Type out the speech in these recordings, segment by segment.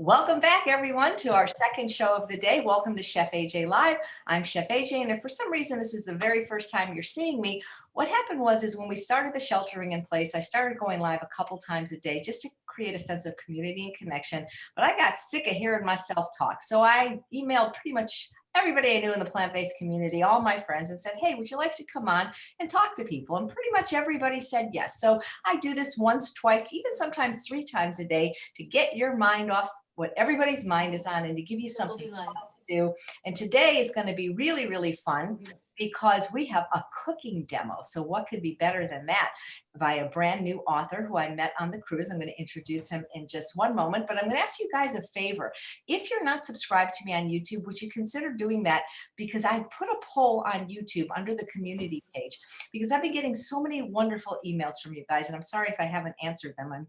Welcome back, everyone, to our second show of the day. Welcome to Chef AJ Live. I'm Chef AJ, and if for some reason this is the very first time you're seeing me, what happened was when we started the sheltering in place, I started going live a couple times a day just to create a sense of community and connection. But I got sick of hearing myself talk, so I emailed pretty much everybody I knew in the plant-based community, all my friends, and said, hey, would you like to come on and talk to people? And pretty much everybody said yes. So I do this once, twice, even sometimes 3 times a day to get your mind off what everybody's mind is on and to give you something fun to do. And today is going to be really, really fun because we have a cooking demo. So what could be better than that? By a brand new author who I met on the cruise. I'm going to introduce him in just one moment, but I'm going to ask you guys a favor. If you're not subscribed to me on YouTube, would you consider doing that? Because I put a poll on YouTube under the community page because I've been getting so many wonderful emails from you guys, and I'm sorry if I haven't answered them. I'm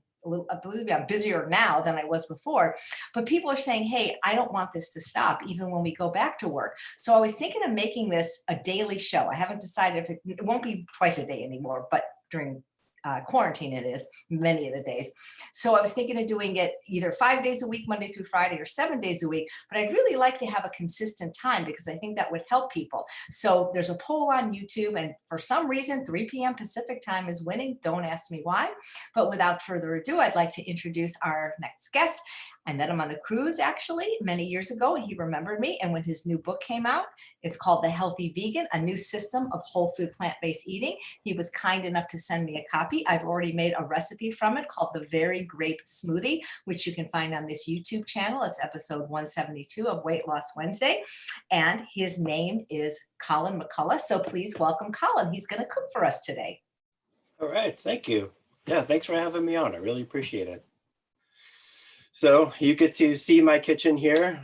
busier now than I was before, but people are saying, hey, I don't want this to stop even when we go back to work. So I was thinking of making this a daily show. I haven't decided if it won't be twice a day anymore, but during quarantine it is many of the days. So I was thinking of doing it either 5 days a week, Monday through Friday, or 7 days a week, but I'd really like to have a consistent time because I think that would help people. So there's a poll on YouTube, and for some reason 3 p.m. Pacific time is winning. Don't ask me why, but without further ado, I'd like to introduce our next guest. I met him on the cruise actually many years ago. He remembered me, and when his new book came out, it's called The Healthy Vegan, A New System of Whole Food Plant-Based Eating. He was kind enough to send me a copy. I've already made a recipe from it called the Very Grape Smoothie, which you can find on this YouTube channel. It's episode 172 of Weight Loss Wednesday. And his name is Colin McCullough. So please welcome Colin. He's going to cook for us today. All right. Thank you. Yeah, thanks for having me on. I really appreciate it. So you get to see my kitchen here,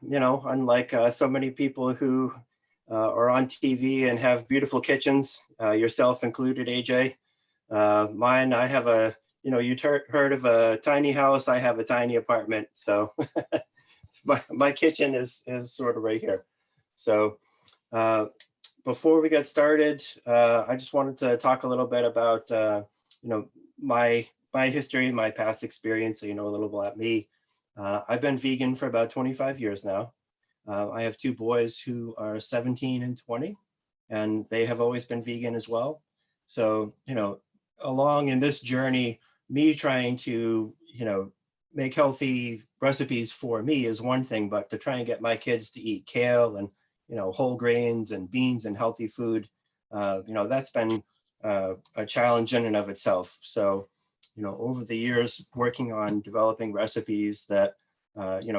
unlike so many people who are on TV and have beautiful kitchens, yourself included, AJ. Mine, I have you heard of a tiny house, I have a tiny apartment. So my kitchen is sort of right here. So before we get started, I just wanted to talk a little bit about, my history, my past experience, so you know a little about me. I've been vegan for about 25 years now. I have 2 boys who are 17 and 20, and they have always been vegan as well. So, along in this journey, me trying to, make healthy recipes for me is one thing, but to try and get my kids to eat kale and, whole grains and beans and healthy food, that's been a challenge in and of itself. So, over the years, working on developing recipes that,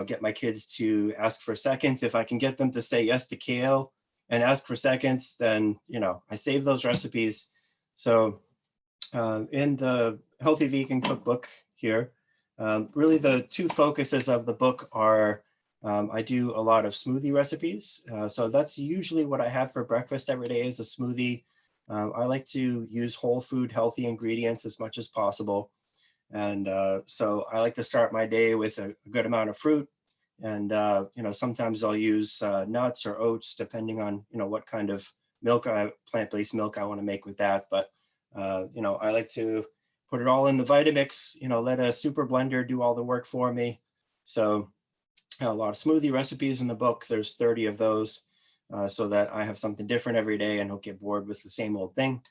get my kids to ask for seconds. If I can get them to say yes to kale and ask for seconds, then, I save those recipes. So in the Healthy Vegan Cookbook here, really the 2 focuses of the book are, I do a lot of smoothie recipes. So that's usually what I have for breakfast every day is a smoothie. I like to use whole food, healthy ingredients as much as possible. And so I like to start my day with a good amount of fruit. And, sometimes I'll use nuts or oats, depending on, what kind of milk, plant-based milk I want to make with that. But, I like to put it all in the Vitamix, let a super blender do all the work for me. So a lot of smoothie recipes in the book. There's 30 of those. So that I have something different every day and don't get bored with the same old thing.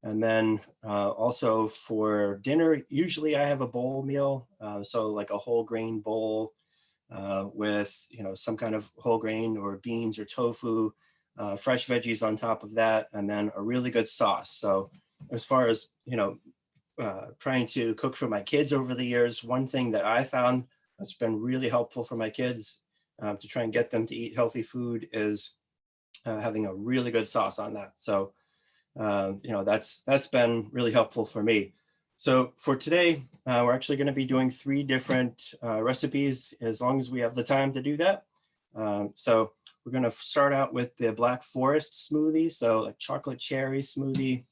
And then also for dinner, usually I have a bowl meal. So like a whole grain bowl with, some kind of whole grain or beans or tofu, fresh veggies on top of that, and then a really good sauce. So as far as, trying to cook for my kids over the years, one thing that I found that's been really helpful for my kids to try and get them to eat healthy food is having a really good sauce on that. So, that's been really helpful for me. So for today, we're actually going to be doing 3 different recipes as long as we have the time to do that. So we're going to start out with the Black Forest smoothie. So a chocolate cherry smoothie.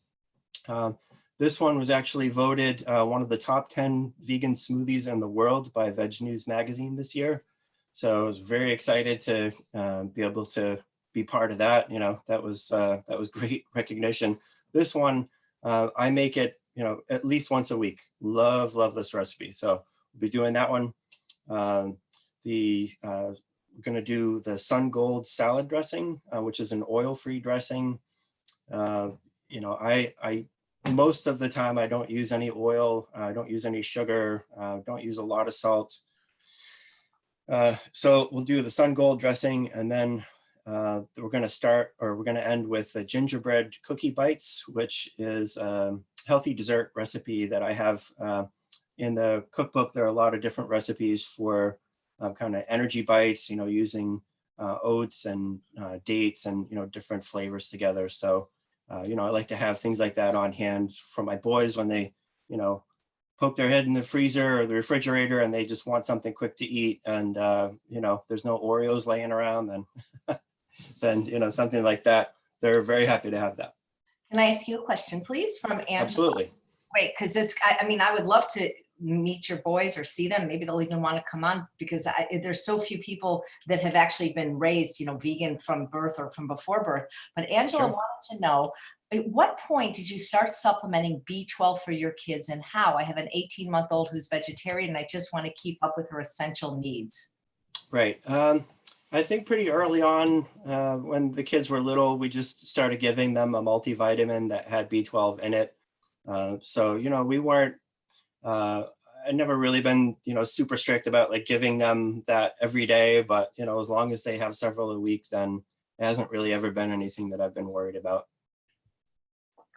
This one was actually voted one of the top 10 vegan smoothies in the world by Veg News magazine this year. So I was very excited to be able to be part of that. That was great recognition. This one, I make it, at least once a week. Love this recipe. So we'll be doing that one. We're going to do the Sun Gold salad dressing, which is an oil-free dressing. You know, I most of the time I don't use any oil, I don't use any sugar, don't use a lot of salt. So we'll do the Sun Gold dressing, and then we're going to end with the gingerbread cookie bites, which is a healthy dessert recipe that I have in the cookbook. There are a lot of different recipes for kind of energy bites, you know, using oats and dates and, you know, different flavors together. So, you know, I like to have things like that on hand for my boys when they, you know, poke their head in the freezer or the refrigerator and they just want something quick to eat, and you know, there's no Oreos laying around, then you know, something like that, they're very happy to have that. Can I ask you a question, please, from Angela? Absolutely. Great, because this, I mean, I would love to meet your boys or see them. Maybe they'll even want to come on, because there's so few people that have actually been raised, you know, vegan from birth or from before birth. But Angela wanted to know, at what point did you start supplementing B12 for your kids, and how? I have an 18-month-old who's vegetarian, and I just want to keep up with her essential needs. Right. I think pretty early on, when the kids were little, we just started giving them a multivitamin that had B12 in it. So, you know, we weren't, I'd never really been, you know, super strict about like giving them that every day, but, you know, as long as they have several a week, then it hasn't really ever been anything that I've been worried about.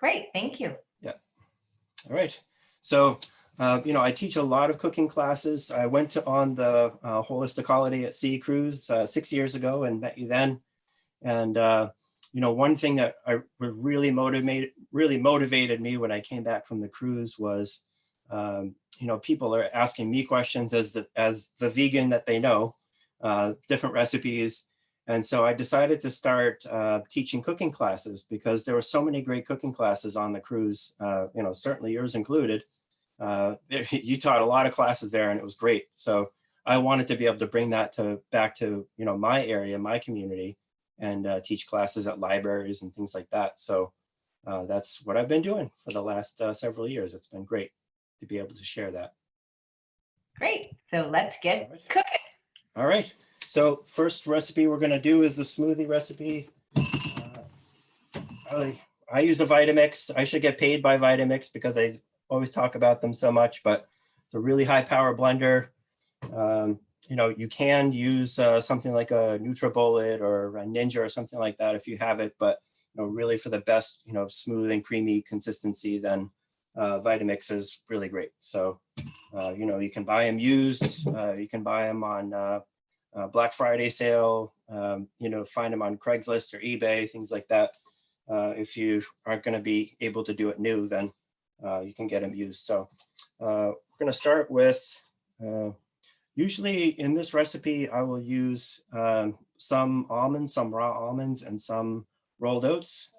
Great, thank you. Yeah. All right. So, you know, I teach a lot of cooking classes. I went on the Holistic Holiday at Sea cruise 6 years ago and met you then. And, you know, one thing that really motivated me when I came back from the cruise was, you know, people are asking me questions as the vegan that they know, different recipes. And so I decided to start teaching cooking classes, because there were so many great cooking classes on the cruise, you know, certainly yours included. You taught a lot of classes there and it was great. So I wanted to be able to bring that back to, you know, my area, my community, and teach classes at libraries and things like that. So that's what I've been doing for the last several years. It's been great to be able to share that. Great. So let's get cooking. All right. So first recipe we're going to do is the smoothie recipe. I use a Vitamix. I should get paid by Vitamix because I always talk about them so much, but it's a really high power blender. You know, you can use something like a NutriBullet or a Ninja or something like that if you have it, but you know, really for the best, you know, smooth and creamy consistency, then Vitamix is really great. So, you know, you can buy them used, you can buy them on Black Friday sale, you know, find them on Craigslist or eBay, things like that. If you aren't going to be able to do it new, then you can get them used. So we're going to start with, usually in this recipe, I will use some almonds, some raw almonds, and some rolled oats.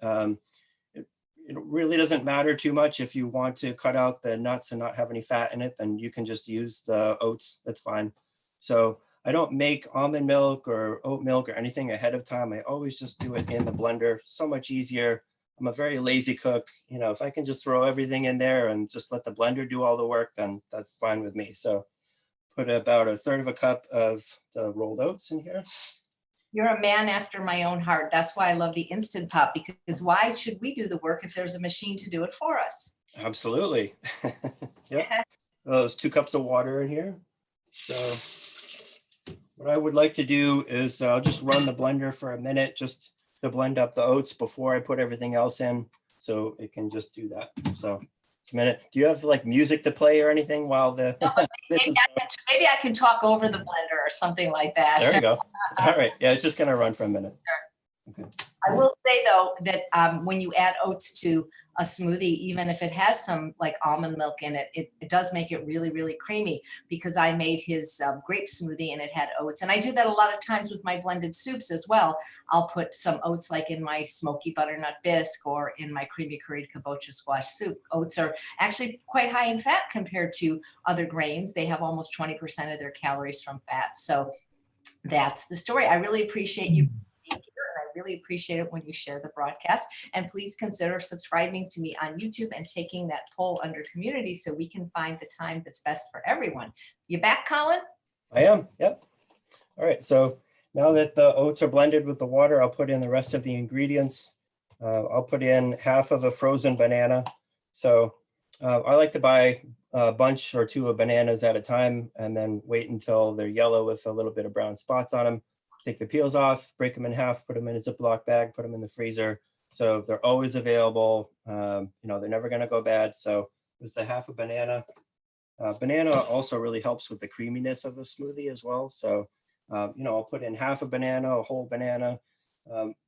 It really doesn't matter too much. If you want to cut out the nuts and not have any fat in it, then you can just use the oats. That's fine. So I don't make almond milk or oat milk or anything ahead of time. I always just do it in the blender. So much easier. I'm a very lazy cook. You know, if I can just throw everything in there and just let the blender do all the work, then that's fine with me. So put about 1/3 cup of the rolled oats in here. You're a man after my own heart. That's why I love the Instant Pot, because why should we do the work if there's a machine to do it for us? Absolutely. Yep. Well, there's 2 cups of water in here. So what I would like to do is I'll just run the blender for a minute just to blend up the oats before I put everything else in. So it can just do that. So it's a minute. Do you have like music to play or anything while the No, maybe I can talk over the blender or something like that. There you go. All right. Yeah, it's just going to run for a minute. Sure. Okay. I will say though that when you add oats to a smoothie, even if it has some like almond milk in it, it does make it really, really creamy, because I made his grape smoothie and it had oats. And I do that a lot of times with my blended soups as well. I'll put some oats like in my smoky butternut bisque or in my creamy curried kabocha squash soup. Oats are actually quite high in fat compared to other grains. They have almost 20% of their calories from fat. So that's the story. I really appreciate you being here, and I really appreciate it when you share the broadcast. And please consider subscribing to me on YouTube and taking that poll under community so we can find the time that's best for everyone. You back, Colin? I am, yep. All right, so now that the oats are blended with the water, I'll put in the rest of the ingredients. I'll put in half of a frozen banana. So I like to buy a bunch or two of bananas at a time and then wait until they're yellow with a little bit of brown spots on them. Take the peels off, break them in half, put them in a Ziploc bag, put them in the freezer. So they're always available. You know, they're never gonna go bad. So there's the half a banana. Banana also really helps with the creaminess of the smoothie as well. So, you know, I'll put in half a banana, a whole banana.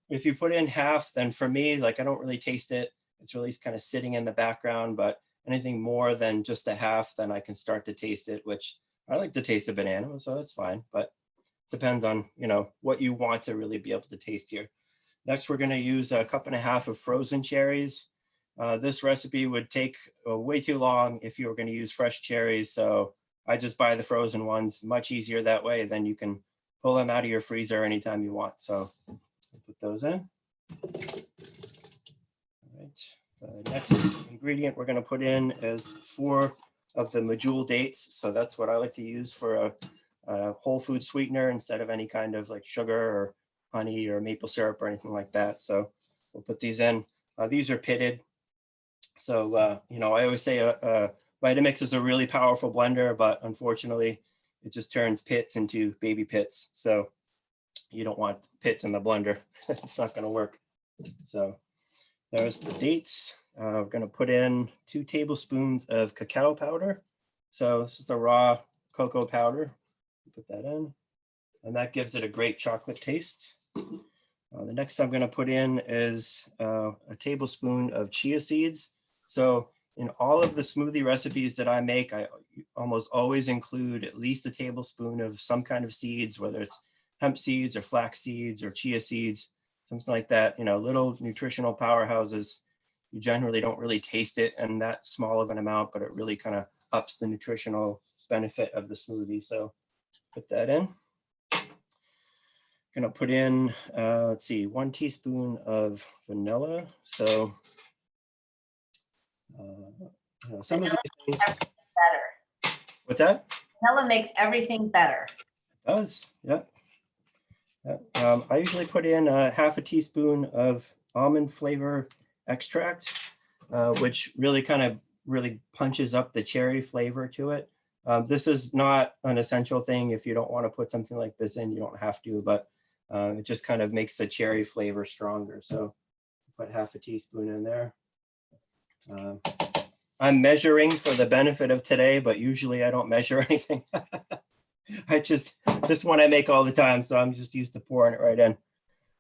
If you put in half, then for me, like I don't really taste it. It's really kind of sitting in the background, but anything more than just a half, then I can start to taste it, which I like to taste a banana, so that's fine. But depends on, you know, what you want to really be able to taste here. Next, we're going to use a cup and a half of frozen cherries. This recipe would take way too long if you were going to use fresh cherries. So I just buy the frozen ones, much easier that way. Then you can pull them out of your freezer anytime you want. So I'll put those in. All right. The next ingredient we're going to put in is 4 of the Medjool dates. So that's what I like to use for a whole food sweetener instead of any kind of like sugar or honey or maple syrup or anything like that. So we'll put these in. These are pitted. So, you know, I always say Vitamix is a really powerful blender, but unfortunately, it just turns pits into baby pits. So you don't want pits in the blender. It's not going to work. So there's the dates. We're going to put in 2 tablespoons of cacao powder. So this is the raw cocoa powder. Put that in, and that gives it a great chocolate taste. The next I'm going to put in is a tablespoon of chia seeds. So in all of the smoothie recipes that I make, I almost always include at least a tablespoon of some kind of seeds, whether it's hemp seeds or flax seeds or chia seeds, something like that. You know, little nutritional powerhouses. You generally don't really taste it in that small of an amount, but it really kind of ups the nutritional benefit of the smoothie. So put that in. Gonna put in, let's see, 1 teaspoon of vanilla. So you know, some of these things. Better. What's that? Vanilla makes everything better. It does, yeah. I usually put in half a teaspoon of almond flavor extract, which really kind of really punches up the cherry flavor to it. This is not an essential thing. If you don't want to put something like this in, you don't have to, but it just kind of makes the cherry flavor stronger. So put half a teaspoon in there. I'm measuring for the benefit of today, but usually I don't measure anything. This one I make all the time, so I'm just used to pouring it right in.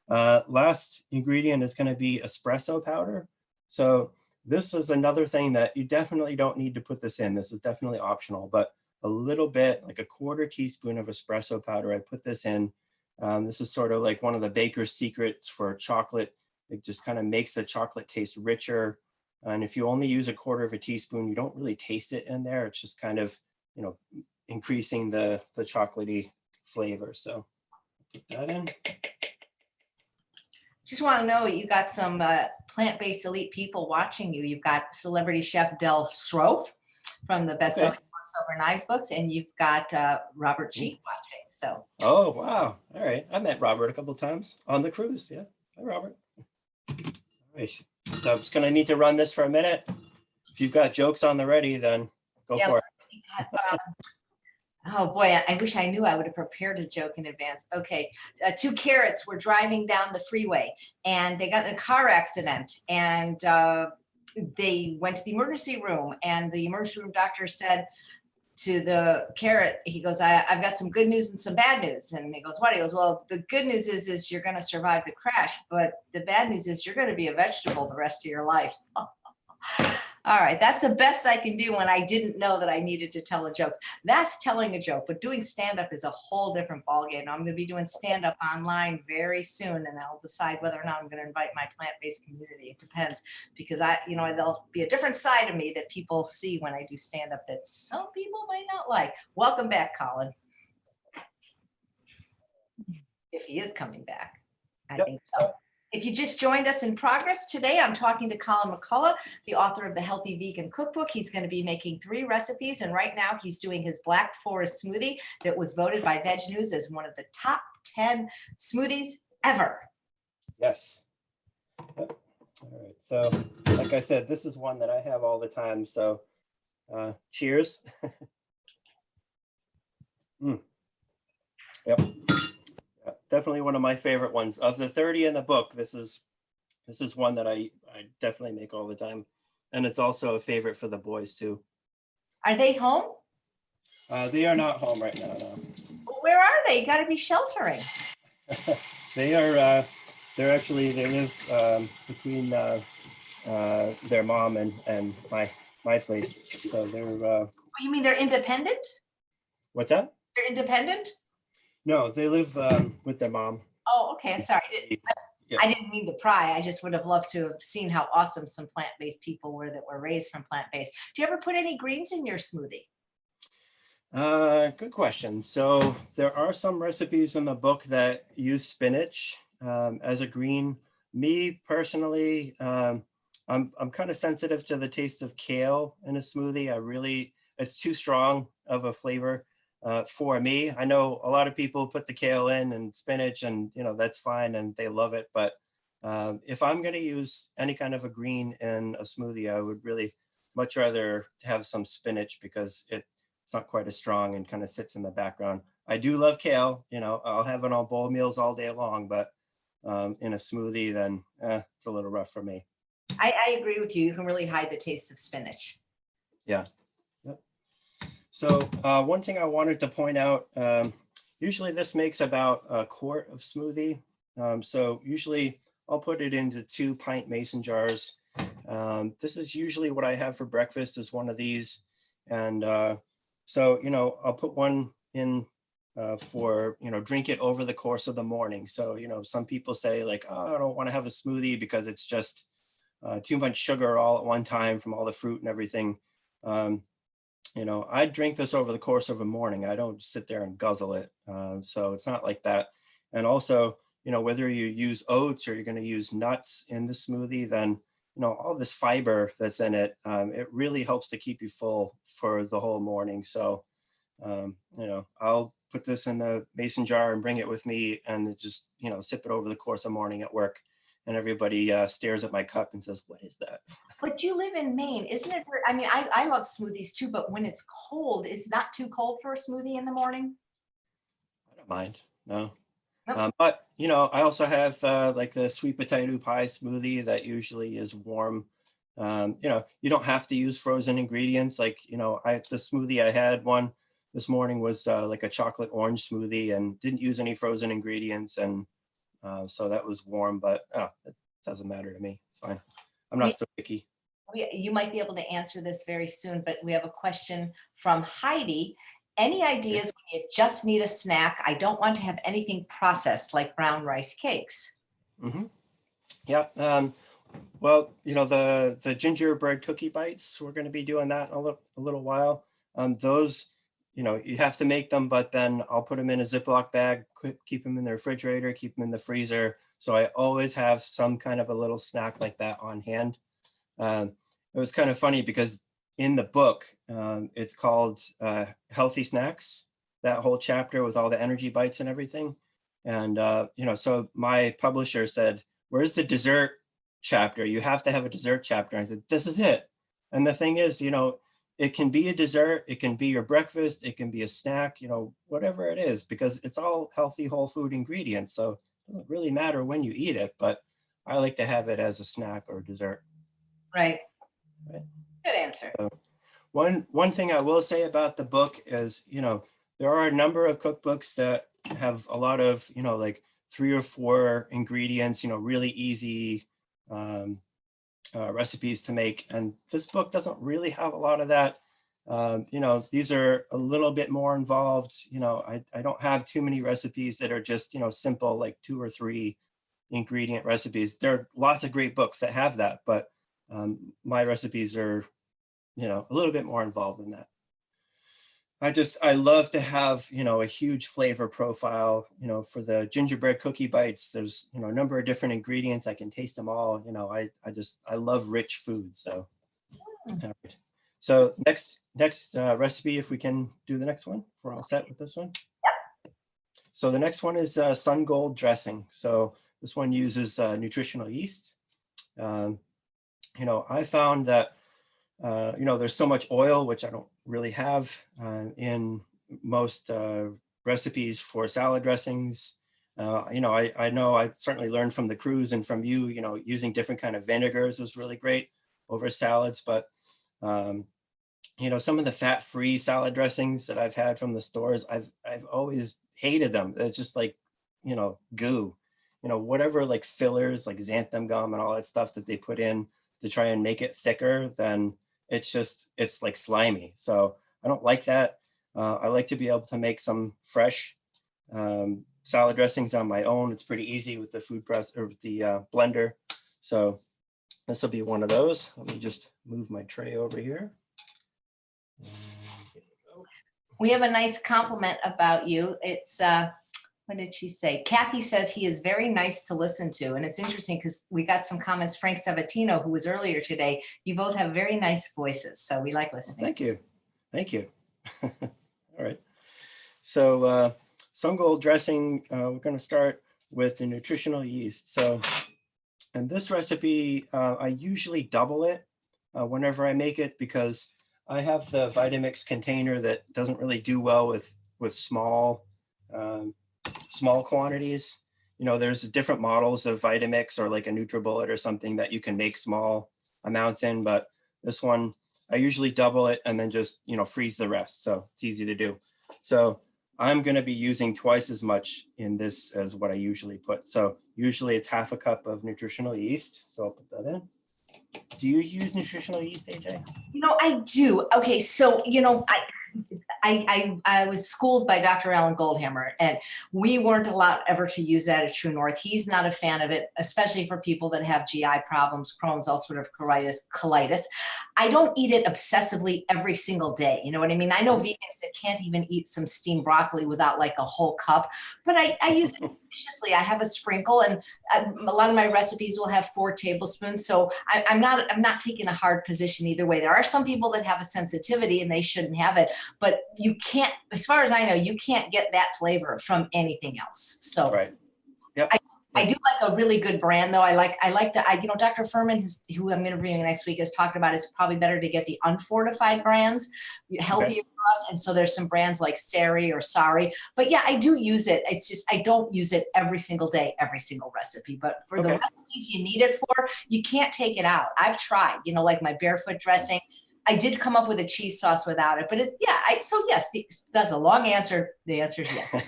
Last ingredient is going to be espresso powder. So this is another thing that you definitely don't need to put this in. This is definitely optional, but a little bit, like a 1/4 teaspoon of espresso powder. I put this in. This is sort of like one of the baker's secrets for chocolate. It just kind of makes the chocolate taste richer. And if you only use a 1/4 teaspoon, you don't really taste it in there. It's just kind of, you know, increasing the chocolatey flavor. So put that in. Just want to know, you got some plant-based elite people watching you. You've got celebrity chef Del Srofe from the best-selling Silver Knives books, and you've got Robert G watching. So. Oh, wow. All right. I met Robert a couple of times on the cruise. Yeah. Hi, Robert. All right. So I'm just going to need to run this for a minute. If you've got jokes on the ready, then go for it. Oh boy, I wish I knew. I would have prepared a joke in advance. Okay, 2 carrots were driving down the freeway and they got in a car accident, and they went to the emergency room, and the emergency room doctor said to the carrot, he goes, I've got some good news and some bad news. And he goes, what? He goes, well, the good news is you're going to survive the crash, but the bad news is you're going to be a vegetable the rest of your life. All right, that's the best I can do when I didn't know that I needed to tell a joke. That's telling a joke, but doing stand-up is a whole different ballgame. I'm going to be doing stand-up online very soon, and I'll decide whether or not I'm going to invite my plant-based community. It depends, because there'll be a different side of me that people see when I do stand-up that some people might not like. Welcome back, Colin. If he is coming back, I think so. If you just joined us in progress today, I'm talking to Colin McCullough, the author of the Healthy Vegan Cookbook. He's going to be making 3 recipes, and right now he's doing his Black Forest smoothie that was voted by Veg News as one of the top 10 smoothies ever. Yes. Yep. All right. So, like I said, this is one that I have all the time. So, cheers. Yep. Yeah, definitely one of my favorite ones. Of the 30 in the book, this is one that I definitely make all the time. And it's also a favorite for the boys too. Are they home? They are not home right now, no. Where are they? You got to be sheltering. They are, they live between their mom and my place. So they're, Oh, you mean they're independent? what's that? They're independent? No, they live with their mom. Oh, okay. Sorry. Yeah. I didn't mean to pry. I just would have loved to have seen how awesome some plant-based people were that were raised from plant-based. Do you ever put any greens in your smoothie? Good question. So there are some recipes in the book that use spinach as a green. Me personally, I'm kind of sensitive to the taste of kale in a smoothie. It's too strong of a flavor for me. I know a lot of people put the kale in and spinach, and that's fine and they love it. But if I'm going to use any kind of a green in a smoothie, I would really much rather have some spinach because it's not quite as strong and kind of sits in the background. I do love kale, I'll have it on bowl meals all day long, but in a smoothie, then it's a little rough for me. I agree with you. You can really hide the taste of spinach. Yeah. Yep. So one thing I wanted to point out, usually this makes about a quart of smoothie. So usually I'll put it into 2 pint mason jars. This is usually what I have for breakfast is one of these. And so, I'll put one in for, drink it over the course of the morning. So, some people say like, oh, I don't want to have a smoothie because it's just too much sugar all at one time from all the fruit and everything. I drink this over the course of a morning. I don't sit there and guzzle it. So it's not like that. And also, whether you use oats or you're going to use nuts in the smoothie, then all this fiber that's in it, it really helps to keep you full for the whole morning. So, I'll put this in the mason jar and bring it with me and just, sip it over the course of morning at work. And everybody stares at my cup and says, what is that? But you live in Maine, isn't it? I mean, I love smoothies too, but when it's cold, it's not too cold for a smoothie in the morning? I don't mind, no. Nope. But, I also have like the sweet potato pie smoothie that usually is warm. You don't have to use frozen ingredients. Like, the smoothie I had one this morning was like a chocolate orange smoothie and didn't use any frozen ingredients. And so that was warm, but it doesn't matter to me. It's fine. I'm not so picky. You might be able to answer this very soon, but we have a question from Heidi. Any ideas when you just need a snack? I don't want to have anything processed like brown rice cakes. Mm-hmm. Yeah. Well, the gingerbread cookie bites, we're going to be doing that in a little while. Those, you have to make them, but then I'll put them in a Ziploc bag, keep them in the refrigerator, keep them in the freezer. So I always have some kind of a little snack like that on hand. It was kind of funny because in the book, it's called Healthy Snacks, that whole chapter with all the energy bites and everything. And, so my publisher said, where's the dessert chapter? You have to have a dessert chapter. I said, this is it. And the thing is, it can be a dessert, it can be your breakfast, it can be a snack, whatever it is, because it's all healthy, whole food ingredients. So it doesn't really matter when you eat it, but I like to have it as a snack or dessert. Right. Right. Good answer. So one thing I will say about the book is, there are a number of cookbooks that have a lot of, like 3 or 4 ingredients, really easy recipes to make. And this book doesn't really have a lot of that. These are a little bit more involved. I don't have too many recipes that are just, simple, like 2 or 3 ingredient recipes. There are lots of great books that have that, but my recipes are, a little bit more involved than that. I love to have, a huge flavor profile, for the gingerbread cookie bites. There's, a number of different ingredients. I can taste them all. I love rich food. So, all right. So next recipe, if we can do the next one, if we're all set with this one. So the next one is sun gold dressing. So this one uses nutritional yeast. I found that, there's so much oil, which I don't really have in most recipes for salad dressings. I know I certainly learned from the crews and from you, using different kind of vinegars is really great over salads, but some of the fat-free salad dressings that I've had from the stores, I've always hated them. It's just like, goo, whatever like fillers, like xanthan gum and all that stuff that they put in to try and make it thicker, then it's like slimy. So I don't like that. I like to be able to make some fresh salad dressings on my own. It's pretty easy with the food press or with the blender. So this will be one of those. Let me just move my tray over here. We have a nice compliment about you. It's, what did she say? Kathy says he is very nice to listen to. And it's interesting because we got some comments. Frank Sabatino, who was earlier today, you both have very nice voices. So we like listening. Thank you. Thank you. All right. So sun gold dressing, we're going to start with the nutritional yeast. So in this recipe, I usually double it whenever I make it because I have the Vitamix container that doesn't really do well with small quantities. There's different models of Vitamix or like a NutriBullet or something that you can make small amounts in, but this one, I usually double it and then just, freeze the rest. So it's easy to do. So I'm going to be using twice as much in this as what I usually put. So usually it's half a cup of nutritional yeast. So I'll put that in. Do you use nutritional yeast, AJ? I do. Okay, so I was schooled by Dr. Alan Goldhammer, and we weren't allowed ever to use that at True North. He's not a fan of it, especially for people that have GI problems, Crohn's, ulcerative colitis. I don't eat it obsessively every single day. You know what I mean? I know vegans that can't even eat some steamed broccoli without like a whole cup, but I use it judiciously. I have a sprinkle, and a lot of my recipes will have 4 tablespoons. So I'm not taking a hard position either way. There are some people that have a sensitivity and they shouldn't have it, but you can't, as far as I know, you can't get that flavor from anything else. So right. Yep. I do like a really good brand though. I like Dr. Furman, who I'm interviewing next week, has talked about it's probably better to get the unfortified brands, healthier for us. And so there's some brands like Sari or Sari, but yeah, I do use it. It's just, I don't use it every single day, every single recipe, but for the recipes you need it for, you can't take it out. I've tried, like my barefoot dressing. I did come up with a cheese sauce without it, but so yes, that's a long answer. The answer is yes.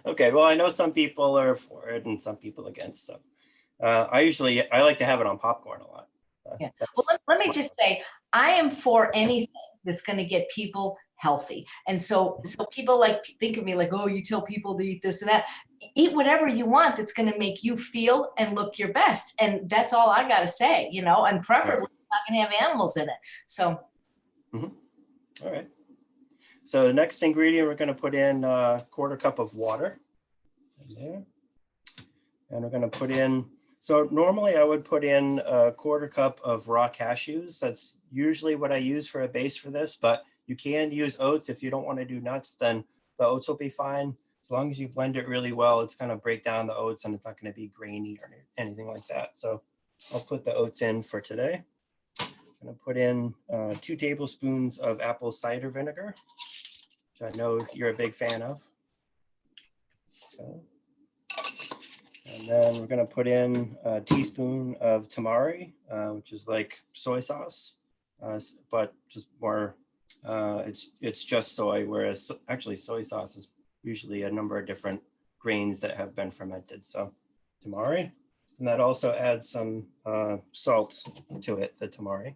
Okay, well, I know some people are for it and some people against. So I like to have it on popcorn a lot. Yeah. Well, let me just say, I am for anything that's going to get people healthy. And so people think of me like, oh, you tell people to eat this and that. Eat whatever you want that's going to make you feel and look your best. And that's all I got to say, and preferably it's not going to have animals in it. So. Mm-hmm. All right. So the next ingredient, we're going to put in a 1/4 cup of water in there. And we're going to put in, so normally I would put in a 1/4 cup of raw cashews. That's usually what I use for a base for this, but you can use oats. If you don't want to do nuts, then the oats will be fine. As long as you blend it really well, it's going to break down the oats and it's not going to be grainy or anything like that. So I'll put the oats in for today. I'm going to put in 2 tablespoons of apple cider vinegar, which I know you're a big fan of. Okay. And then we're going to put in a teaspoon of tamari, which is like soy sauce, but just more, it's just soy, whereas actually soy sauce is usually a number of different grains that have been fermented. So tamari, and that also adds some salt to it, the tamari.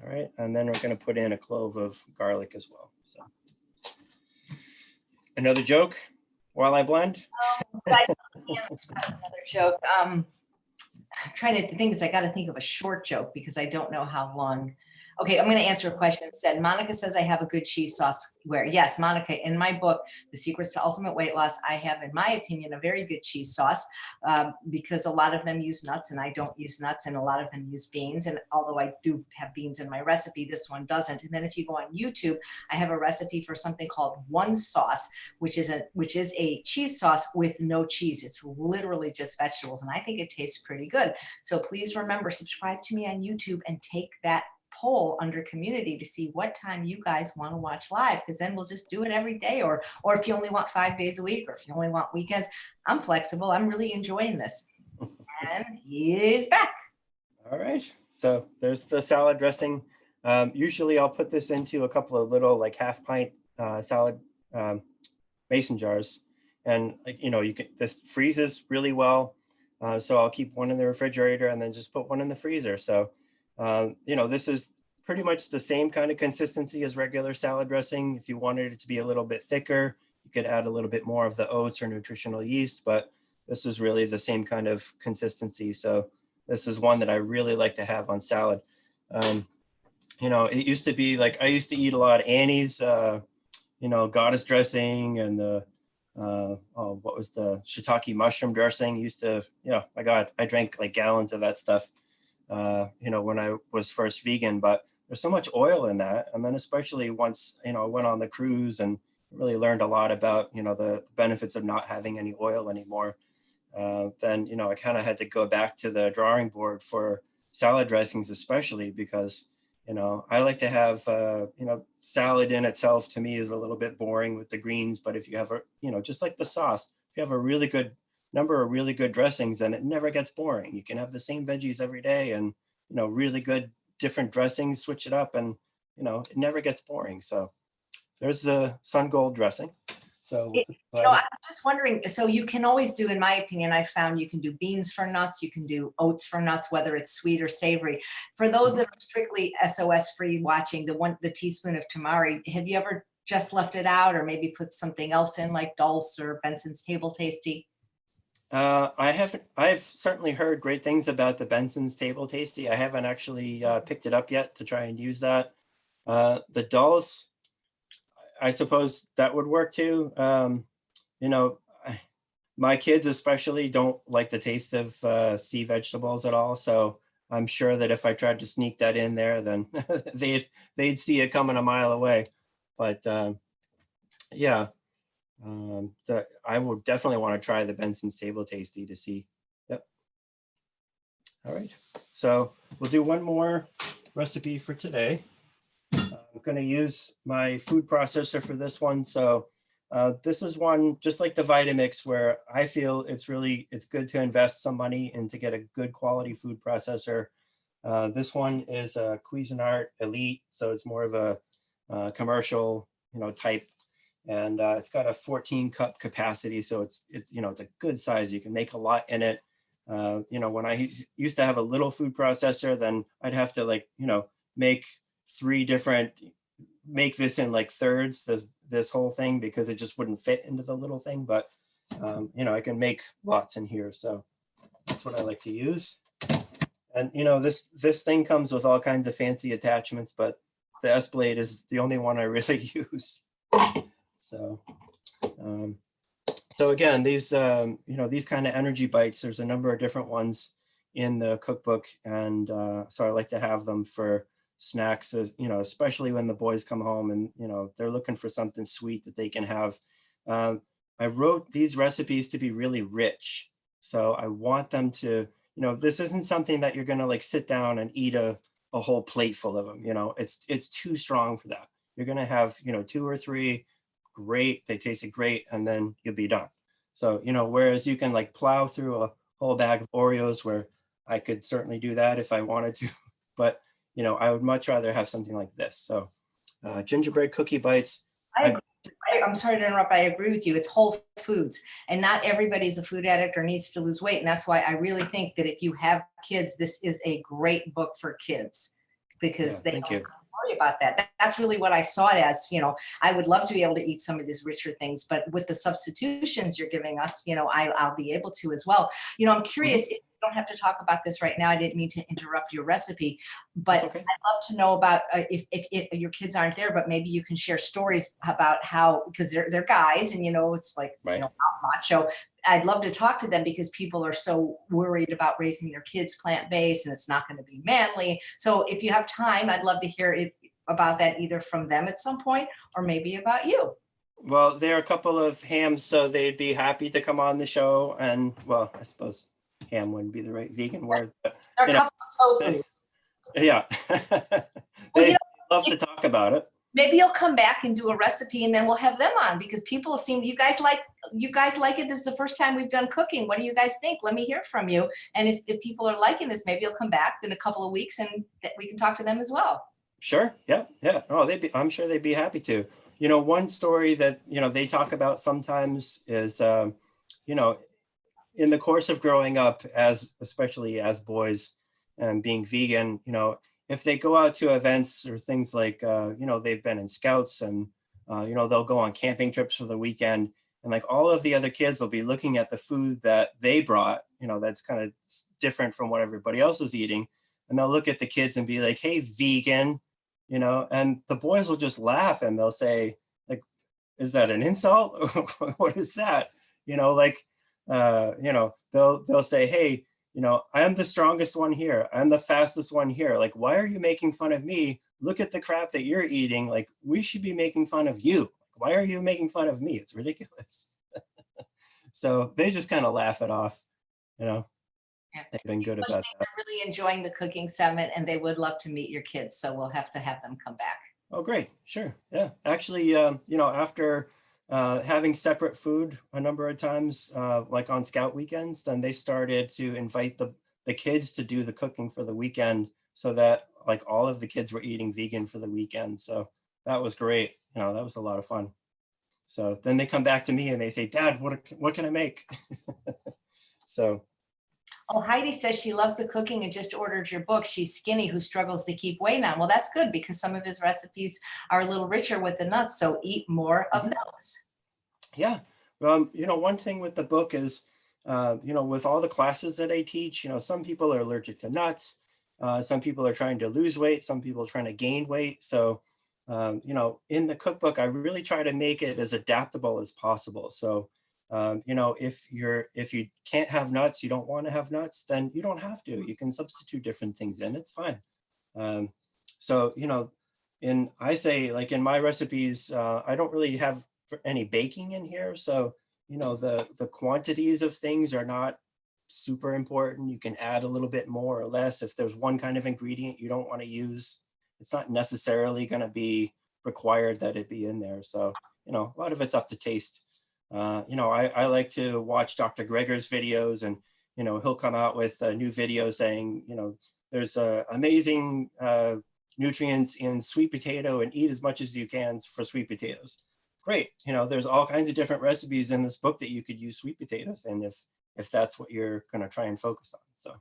All right, and then we're going to put in a clove of garlic as well. So another joke while I blend. Another joke. I'm trying to think. I got to think of a short joke because I don't know how long. Okay, I'm going to answer a question instead. Monica says I have a good cheese sauce. Where? Yes, Monica, in my book, The Secrets to Ultimate Weight Loss, I have, in my opinion, a very good cheese sauce because a lot of them use nuts and I don't use nuts, and a lot of them use beans. And although I do have beans in my recipe, this one doesn't. And then if you go on YouTube, I have a recipe for something called One Sauce, which is a cheese sauce with no cheese. It's literally just vegetables, and I think it tastes pretty good. So please remember, subscribe to me on YouTube and take that poll under community to see what time you guys want to watch live, because then we'll just do it every day, or if you only want 5 days a week, or if you only want weekends. I'm flexible. I'm really enjoying this. And he's back. All right, so there's the salad dressing. Usually I'll put this into a couple of little like half-pint salad mason jars, and this freezes really well. So I'll keep one in the refrigerator and then just put one in the freezer. So this is pretty much the same kind of consistency as regular salad dressing. If you wanted it to be a little bit thicker, you could add a little bit more of the oats or nutritional yeast, but this is really the same kind of consistency. So this is one that I really like to have on salad. It used to be like, I used to eat a lot of Annie's, goddess dressing, and the, what was the shiitake mushroom dressing? Used to, my God, I drank like gallons of that stuff. When I was first vegan, but there's so much oil in that. And then especially once, I went on the cruise and really learned a lot about, the benefits of not having any oil anymore. Then, I kind of had to go back to the drawing board for salad dressings, especially because, I like to have, salad in itself to me is a little bit boring with the greens, but if you have just like the sauce, if you have a really good number of really good dressings, and it never gets boring. You can have the same veggies every day, and really good different dressings, switch it up, and it never gets boring. So there's the sun gold dressing. So I'm just wondering, so you can always do, in my opinion, I've found you can do beans for nuts, you can do oats for nuts, whether it's sweet or savory. For those that are strictly SOS free watching, the teaspoon of tamari, have you ever just left it out, or maybe put something else in like dulse or Benson's Table Tasty? I've certainly heard great things about the Benson's Table Tasty. I haven't actually picked it up yet to try and use that. The dulse, I suppose that would work too. My kids especially don't like the taste of sea vegetables at all. So I'm sure that if I tried to sneak that in there, then they'd see it coming a mile away. But yeah. I would definitely want to try the Benson's Table Tasty to see. Yep. All right. So we'll do one more recipe for today. I'm going to use my food processor for this one. So this is one just like the Vitamix, where I feel it's good to invest some money and to get a good quality food processor. This one is a Cuisinart Elite, so it's more of a commercial, type. And it's got a 14 cup capacity. So it's a good size. You can make a lot in it. When I used to have a little food processor, then I'd have to make make this in like thirds, this whole thing, because it just wouldn't fit into the little thing. But, I can make lots in here. So that's what I like to use. And, this thing comes with all kinds of fancy attachments, but the S-Blade is the only one I really use. So again, these these kind of energy bites, there's a number of different ones in the cookbook, and so I like to have them for snacks, especially when the boys come home and they're looking for something sweet that they can have. I wrote these recipes to be really rich, so I want them to, this isn't something that you're gonna sit down and eat a whole plate full of them. It's too strong for that. You're gonna have 2 or 3. Great, they tasted great, and then you'll be done. So whereas you can plow through a whole bag of Oreos, where I could certainly do that if I wanted to, but I would much rather have something like this. So gingerbread cookie bites. I'm sorry to interrupt. I agree with you. It's whole foods, and not everybody's a food addict or needs to lose weight. And that's why I really think that if you have kids, this is a great book for kids, because they don't worry about that. That's really what I saw it as. I would love to be able to eat some of these richer things, but with the substitutions you're giving us, I'll be able to as well. I'm curious, if you don't have to talk about this right now. I didn't mean to interrupt your recipe, but That's okay. I'd love to know about if your kids aren't there, but maybe you can share stories about how, because they're guys and, it's like, Right. macho. I'd love to talk to them because people are so worried about raising their kids plant-based and it's not going to be manly. So if you have time, I'd love to hear about that either from them at some point or maybe about you. Well, there are a couple of hams, so they'd be happy to come on the show. And well, I suppose ham wouldn't be the right vegan word, but There are you a know, couple of tofu. yeah, Well, they love to talk about it. maybe you'll come back and do a recipe and then we'll have them on because people seem, you guys like it. This is the first time we've done cooking. What do you guys think? Let me hear from you. And if people are liking this, maybe you'll come back in a couple of weeks and we can talk to them as well. Sure. Yeah. Yeah. Oh, I'm sure they'd be happy to. One story that, they talk about sometimes is, in the course of growing up especially as boys and being vegan, if they go out to events or things like, they've been in scouts and, they'll go on camping trips for the weekend and like all of the other kids will be looking at the food that they brought, that's kind of different from what everybody else is eating. And they'll look at the kids and be like, hey, vegan, and the boys will just laugh and they'll say, like, is that an insult? What is that? They'll say, hey, I am the strongest one here. I'm the fastest one here. Like, why are you making fun of me? Look at the crap that you're eating. Like, we should be making fun of you. Why are you making fun of me? It's ridiculous. So they just kind of laugh it off, Yeah. They've been good People are about saying that. they're really enjoying the cooking summit and they would love to meet your kids. So we'll have to have them come back. Oh, great. Sure. Yeah. Actually, after having separate food a number of times, like on scout weekends, then they started to invite the kids to do the cooking for the weekend so that like all of the kids were eating vegan for the weekend. So that was great. That was a lot of fun. So then they come back to me and they say, Dad, what can I make? So Oh, Heidi says she loves the cooking and just ordered your book. She's skinny who struggles to keep weight on. Well, that's good because some of his recipes are a little richer with the nuts. So eat more of those. yeah. One thing with the book is, with all the classes that I teach, some people are allergic to nuts. Some people are trying to lose weight. Some people are trying to gain weight. So, in the cookbook, I really try to make it as adaptable as possible. So, if you can't have nuts, you don't want to have nuts, then you don't have to. You can substitute different things in. It's fine. So, I say like in my recipes, I don't really have any baking in here. So, the quantities of things are not super important. You can add a little bit more or less. If there's one kind of ingredient you don't want to use, it's not necessarily going to be required that it be in there. So, a lot of it's up to taste. I like to watch Dr. Greger's videos and, he'll come out with a new video saying, there's amazing nutrients in sweet potato and eat as much as you can for sweet potatoes. Great. There's all kinds of different recipes in this book that you could use sweet potatoes in if that's what you're going to try and focus on. So,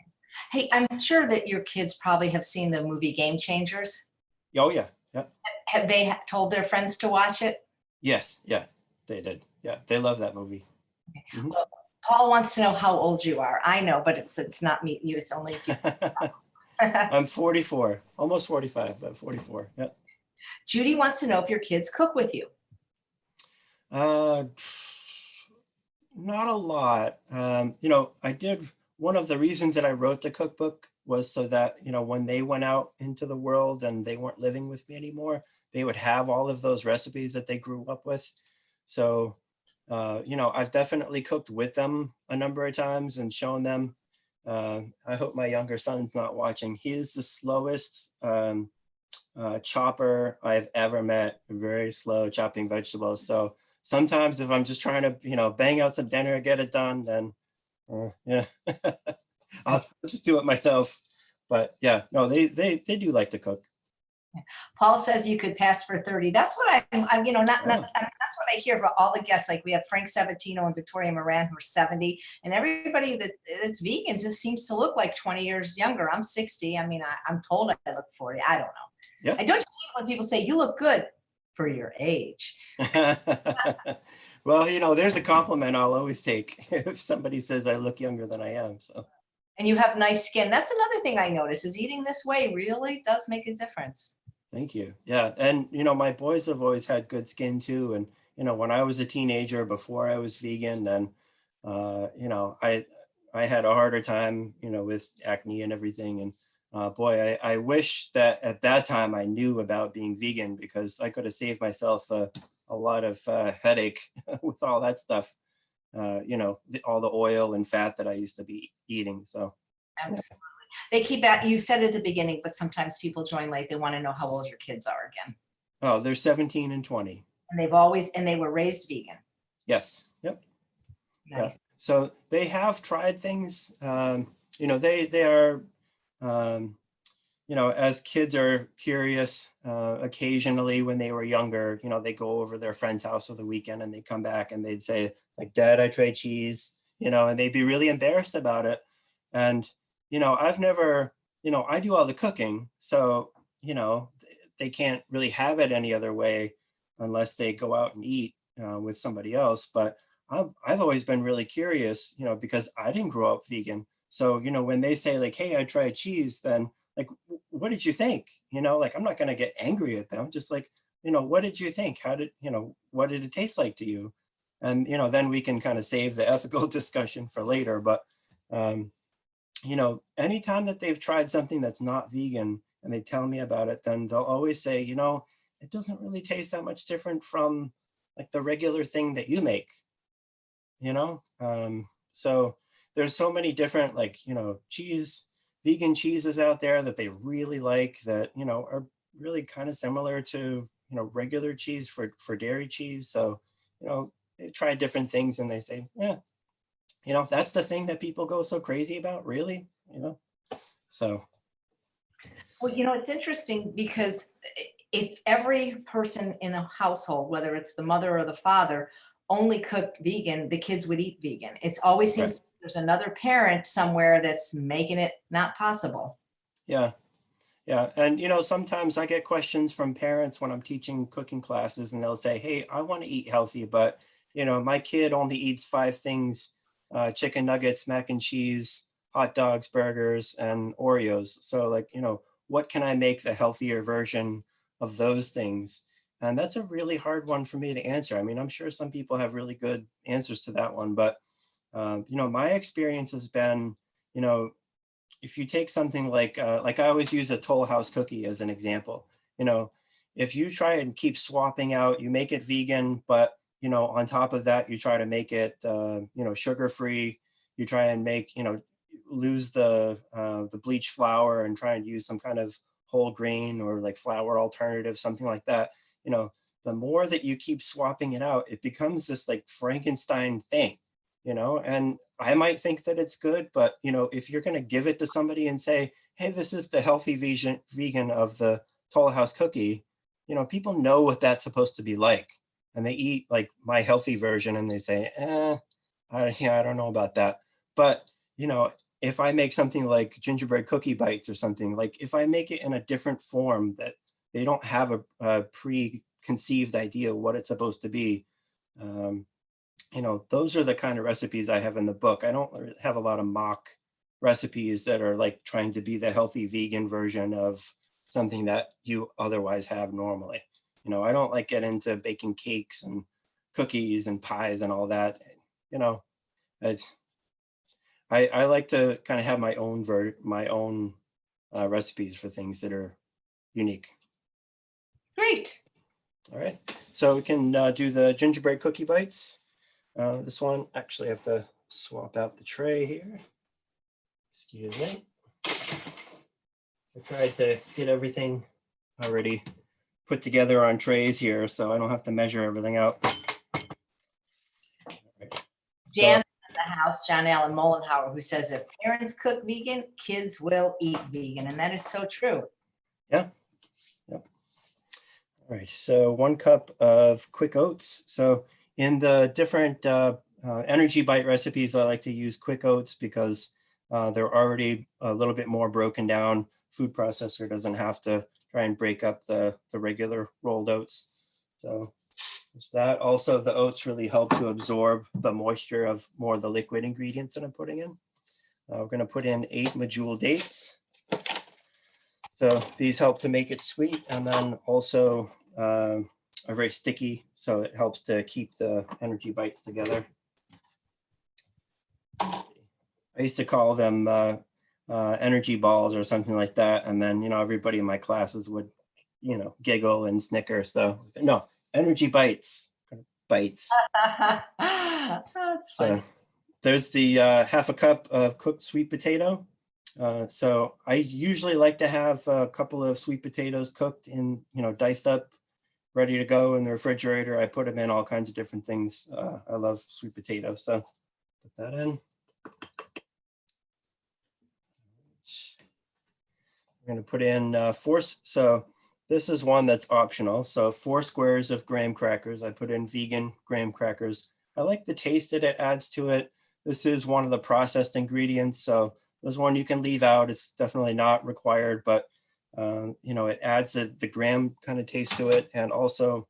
Hey, I'm sure that your kids probably have seen the movie Game Changers. oh yeah. Yeah. Have they told their friends to watch it? Yes. Yeah, they did. Yeah. They love that movie. Mhm. Well, Paul wants to know how old you are. I know, but it's not me. You, it's only you. I'm 44, almost 45, but 44. Yeah. Judy wants to know if your kids cook with you. Uh, Not a lot. I did, one of the reasons that I wrote the cookbook was so that, when they went out into the world and they weren't living with me anymore, they would have all of those recipes that they grew up with. So, I've definitely cooked with them a number of times and shown them. I hope my younger son's not watching. He is the slowest chopper I've ever met, very slow chopping vegetables. So sometimes if I'm just trying to, bang out some dinner, get it done, then yeah, I'll just do it myself. But yeah, no, they do like to cook. Paul says you could pass for 30. That's what I'm that's what I hear from all the guests. Like we have Frank Sabatino and Victoria Moran who are 70, and everybody that's vegans just seems to look like 20 years younger. I'm 60. I mean, I'm told I look 40. I don't know. Yeah. I don't hate when people say you look good for your age. Well, there's a compliment I'll always take if somebody says I look younger than I am. So And you have nice skin. That's another thing I notice is eating this way really does make a difference. Thank you. Yeah. And, my boys have always had good skin too. And, when I was a teenager before I was vegan, then, I had a harder time, with acne and everything. And boy, I wish that at that time I knew about being vegan, because I could have saved myself a lot of headache with all that stuff, all the oil and fat that I used to be eating. So, yeah. Absolutely. They keep at you said at the beginning, but sometimes people join late. They want to know how old your kids are again. Oh, they're 17 and 20. And they were raised vegan. Yes. Yep. Nice. Yeah. So they have tried things. They are, as kids are curious, occasionally when they were younger, they go over their friend's house for the weekend and they come back and they'd say, like, Dad, I tried cheese, and they'd be really embarrassed about it. And, I've never, I do all the cooking. So, they can't really have it any other way unless they go out and eat with somebody else. But I've always been really curious, because I didn't grow up vegan. So, when they say like, hey, I tried cheese, then like, what did you think? Like, I'm not going to get angry at them. Just like, what did you think? What did it taste like to you? And, then we can kind of save the ethical discussion for later. But, anytime that they've tried something that's not vegan and they tell me about it, then they'll always say, it doesn't really taste that much different from like the regular thing that you make, so there's so many different, like, vegan cheeses out there that they really like that, are really kind of similar to, regular cheese for dairy cheese. So, they try different things and they say, yeah, that's the thing that people go so crazy about, really, so. Well, it's interesting because if every person in a household, whether it's the mother or the father, only cooked vegan, the kids would eat vegan. It's always seems Right. there's another parent somewhere that's making it not possible. Yeah. Yeah. And, sometimes I get questions from parents when I'm teaching cooking classes and they'll say, hey, I want to eat healthy, but, my kid only eats 5 things, chicken nuggets, mac and cheese, hot dogs, burgers, and Oreos. So like, what can I make the healthier version of those things? And that's a really hard one for me to answer. I mean, I'm sure some people have really good answers to that one, but, my experience has been, if you take something like I always use a Toll House cookie as an example, if you try and keep swapping out, you make it vegan, but, on top of that, you try to make it, sugar-free, you try and make, lose the bleached flour and try and use some kind of whole grain or like flour alternative, something like that, the more that you keep swapping it out, it becomes this like Frankenstein thing, and I might think that it's good, but if you're going to give it to somebody and say, hey, this is the healthy vegan of the Toll House cookie, people know what that's supposed to be like. And they eat like my healthy version and they say, I don't know about that. But, if I make something like gingerbread cookie bites or something, like if I make it in a different form that they don't have a preconceived idea of what it's supposed to be, those are the kind of recipes I have in the book. I don't have a lot of mock recipes that are like trying to be the healthy vegan version of something that you otherwise have normally. I don't like get into baking cakes and cookies and pies and all that. It's, I like to kind of have my own recipes for things that are unique. Great. All right, so we can do the gingerbread cookie bites. This one, actually, I have to swap out the tray here. Excuse me. I tried to get everything already put together on trays here, so I don't have to measure everything out. Right. Jan in the house, John Allen Mollenhauer, who says if parents cook vegan, kids will eat vegan. And that is so true. Yeah. Yep. All right. So 1 cup of quick oats. So in the different energy bite recipes, I like to use quick oats because they're already a little bit more broken down. Food processor doesn't have to try and break up the regular rolled oats. So there's that. Also, the oats really help to absorb the moisture of more of the liquid ingredients that I'm putting in. We're going to put in 8 Medjool dates. So these help to make it sweet, and then also are very sticky, so it helps to keep the energy bites together. I used to call them energy balls or something like that, and then everybody in my classes would giggle and snicker. So no, energy bites. That's So funny. there's the half a cup of cooked sweet potato. So I usually like to have a couple of sweet potatoes cooked in, diced up, ready to go in the refrigerator. I put them in all kinds of different things. I love sweet potatoes, so put that in. We're going to put in 4. So this is one that's optional. So 4 squares of graham crackers. I put in vegan graham crackers. I like the taste that it adds to it. This is one of the processed ingredients, so there's one you can leave out. It's definitely not required, but it adds the graham kind of taste to it, and also,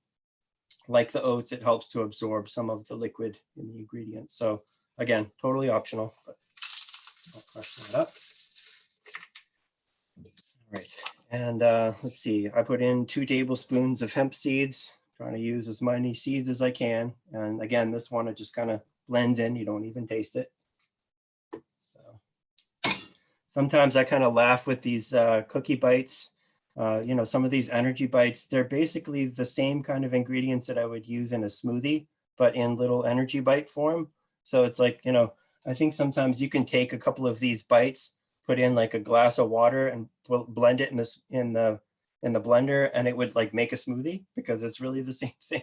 like the oats, it helps to absorb some of the liquid in the ingredients. So again, totally optional, but I'll crush that up. All right, and let's see. I put in 2 tablespoons of hemp seeds. Trying to use as many seeds as I can, and again, this one it just kind of blends in. You don't even taste it. So sometimes I kind of laugh with these cookie bites. Some of these energy bites, they're basically the same kind of ingredients that I would use in a smoothie, but in little energy bite form. So it's like, I think sometimes you can take a couple of these bites, put in like a glass of water and blend it in the blender, and it would like make a smoothie, because it's really the same thing.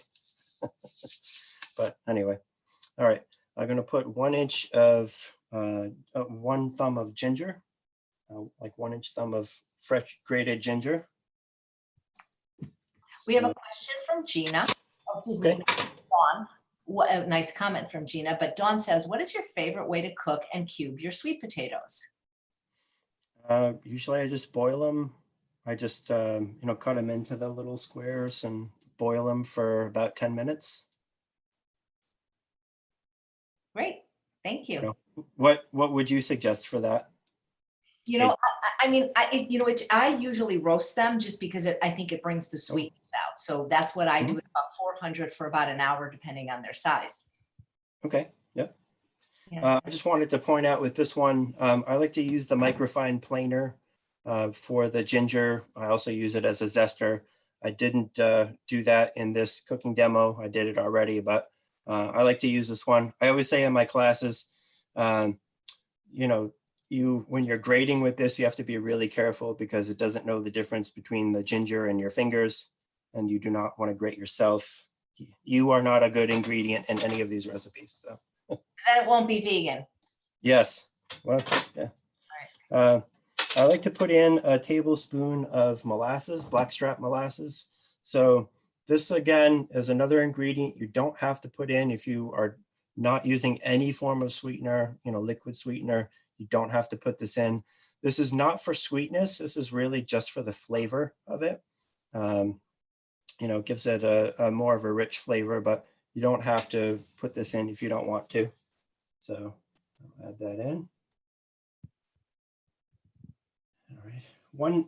But anyway, all right, I'm going to put 1 inch of 1 thumb of ginger, like 1 inch thumb of fresh grated ginger. We have a question from Gina. Oh, excuse me, Dawn. What a nice comment from Gina. But Dawn says, what is your favorite way to cook and cube your sweet potatoes? Usually I just boil them. I just, cut them into the little squares and boil them for about 10 minutes. Great. Thank you. What would you suggest for that? I usually roast them just because I think it brings the sweetness out. So that's what I do, at about 400 for about an hour, depending on their size. Okay. Yep. Yeah. I just wanted to point out with this one, I like to use the microfine planer for the ginger. I also use it as a zester. I didn't do that in this cooking demo. I did it already, but I like to use this one. I always say in my classes, when you're grating with this, you have to be really careful, because it doesn't know the difference between the ginger and your fingers, and you do not want to grate yourself. You are not a good ingredient in any of these recipes. So. Then it won't be vegan. Yes. Well, yeah. All right. I like to put in a tablespoon of molasses, blackstrap molasses. So this, again, is another ingredient you don't have to put in if you are not using any form of sweetener, liquid sweetener. You don't have to put this in. This is not for sweetness. This is really just for the flavor of it. Gives it a more of a rich flavor, but you don't have to put this in if you don't want to. So I'll add that in. All right.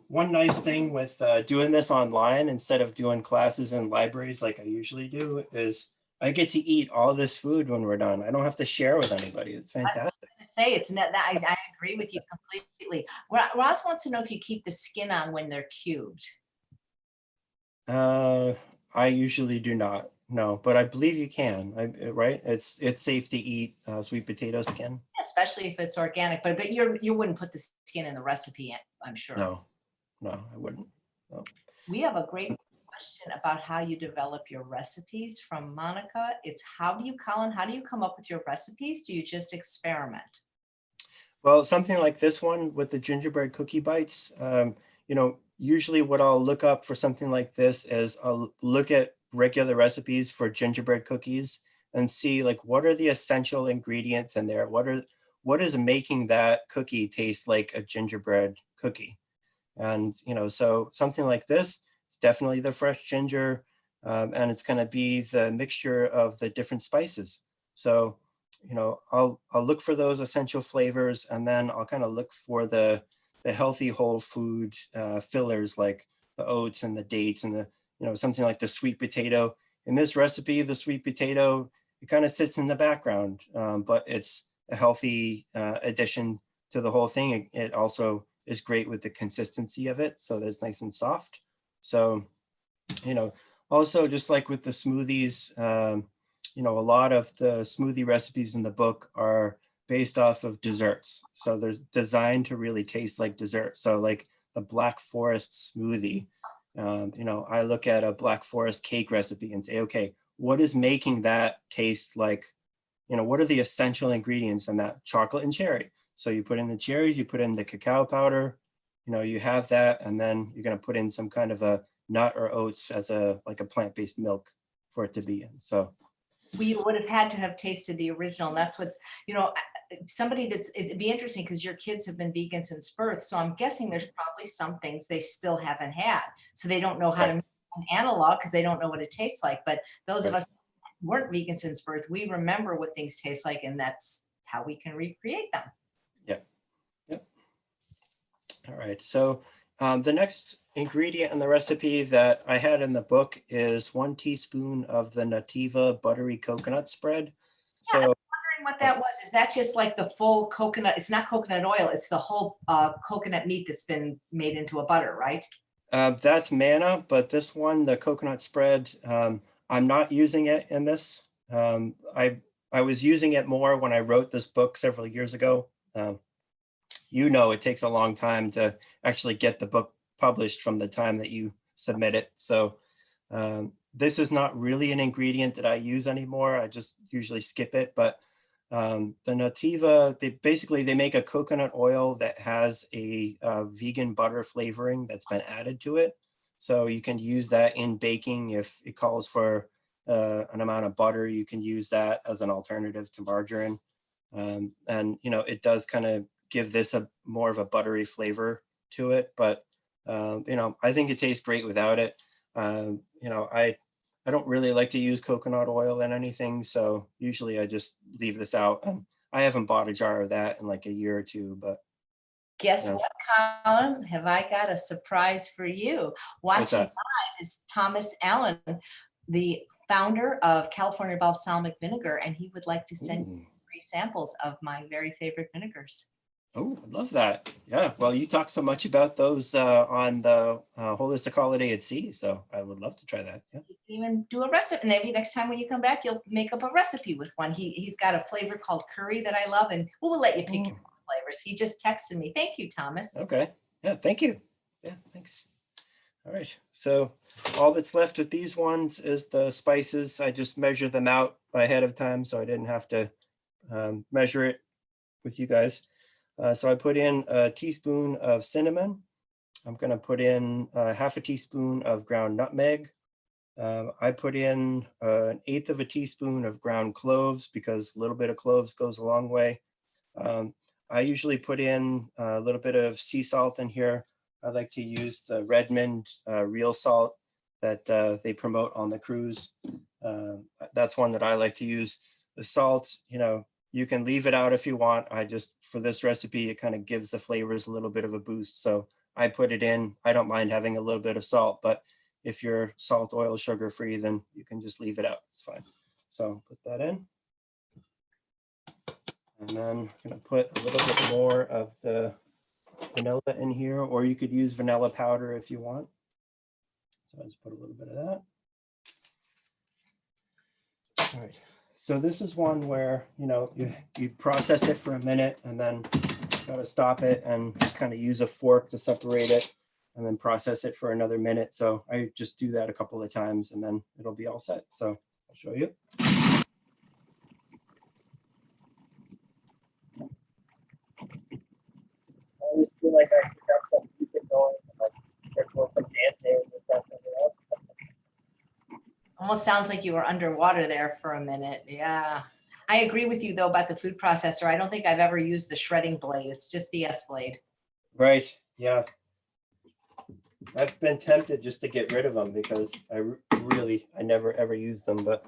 One nice thing with doing this online instead of doing classes in libraries like I usually do is I get to eat all this food when we're done. I don't have to share with anybody. It's fantastic. I was going to say, it's not that I agree with you completely. Ross wants to know if you keep the skin on when they're cubed. I usually do not. No, but I believe you can. Right? It's safe to eat sweet potato skin, especially if it's organic. But you wouldn't put the skin in the recipe, I'm sure. No, I wouldn't. No. We have a great question about how you develop your recipes from Monica. It's Colin, how do you come up with your recipes? Do you just experiment? Well, something like this one with the gingerbread cookie bites, usually what I'll look up for something like this is I'll look at regular recipes for gingerbread cookies and see like what are the essential ingredients in there. What is making that cookie taste like a gingerbread cookie? And so something like this, it's definitely the fresh ginger, and it's going to be the mixture of the different spices. So you know, I'll look for those essential flavors, and then I'll kind of look for the healthy whole food fillers like the oats and the dates and the, you know, something like the sweet potato. In this recipe, the sweet potato, it kind of sits in the background, but it's a healthy addition to the whole thing. It also is great with the consistency of it, so that it's nice and soft. So, you know, also just like with the smoothies, you know, a lot of the smoothie recipes in the book are based off of desserts. So they're designed to really taste like dessert. So like the Black Forest smoothie, you know, I look at a Black Forest cake recipe and say, okay, what is making that taste like, you know, what are the essential ingredients in that? Chocolate and cherry. So you put in the cherries, you put in the cacao powder, you know, you have that, and then you're going to put in some kind of a nut or oats as a, like a plant-based milk for it to be in. So we would have had to have tasted the original. And that's what's, you know, somebody that's, it'd be interesting because your kids have been vegan since birth. So I'm guessing there's probably some things they still haven't had. So they don't know how to make an analog because they don't know what it tastes like. But those of us who weren't vegan since birth, we remember what things taste like, and that's how we can recreate them. Yep. Yep. All right. So the next ingredient in the recipe that I had in the book is 1 teaspoon of the Nativa buttery coconut spread. Yeah, So what that was, is that just like the full coconut? It's not coconut oil, it's the whole coconut meat that's been made into a butter, right? that's manna, but this one, the coconut spread, I'm not using it in this. I was using it more when I wrote this book several years ago. You know, it takes a long time to actually get the book published from the time that you submit it. So this is not really an ingredient that I use anymore. I just usually skip it. But the Nativa, they make a coconut oil that has a vegan butter flavoring that's been added to it. So you can use that in baking if it calls for an amount of butter. You can use that as an alternative to margarine. And, you know, it does kind of give this a more of a buttery flavor to it, but you know, I think it tastes great without it. You know, I don't really like to use coconut oil in anything, so usually I just leave this out. And I haven't bought a jar of that in like a year or two, but Guess you know, what, Colin? Have I got a surprise for you? what's Watching that? live is Thomas Allen, the founder of California Balsamic Vinegar, and he would like to send you Ooh. 3 samples of my very favorite vinegars. Oh, I love that. Yeah, well, you talk so much about those on the Holistic Holiday at Sea, so I would love to try that. Yeah. You can even do a recipe. Maybe next time when you come back, you'll make up a recipe with one. He's got a flavor called curry that I love, and we'll let you pick your own flavors. He just texted me. Thank you, Thomas. Okay. Yeah, thank you. Yeah, thanks. All right. So all that's left with these ones is the spices. I just measured them out ahead of time, so I didn't have to measure it with you guys. So I put in a teaspoon of cinnamon. I'm going to put in half a teaspoon of ground nutmeg. I put in 1/8 of a teaspoon of ground cloves because a little bit of cloves goes a long way. I usually put in a little bit of sea salt in here. I like to use the Redmond real salt that they promote on the cruise. That's one that I like to use. The salt, you know, you can leave it out if you want. I just, for this recipe, it kind of gives the flavors a little bit of a boost. So I put it in. I don't mind having a little bit of salt, but if you're salt, oil, sugar free, then you can just leave it out. It's fine. So put that in. And then I'm gonna put a little bit more of the vanilla in here, or you could use vanilla powder if you want. So I just put a little bit of that. All right. So this is one where, you know, you process it for a minute and then got to stop it and just kind of use a fork to separate it and then process it for another minute. So I just do that a couple of times and then it'll be all set. So I'll show you. I always feel like I should have some music going, like there's some dancing or something. Almost sounds like you were underwater there for a minute. Yeah. I agree with you though about the food processor. I don't think I've ever used the shredding blade. It's just the S blade. Right. Yeah. I've been tempted just to get rid of them because I never ever use them, but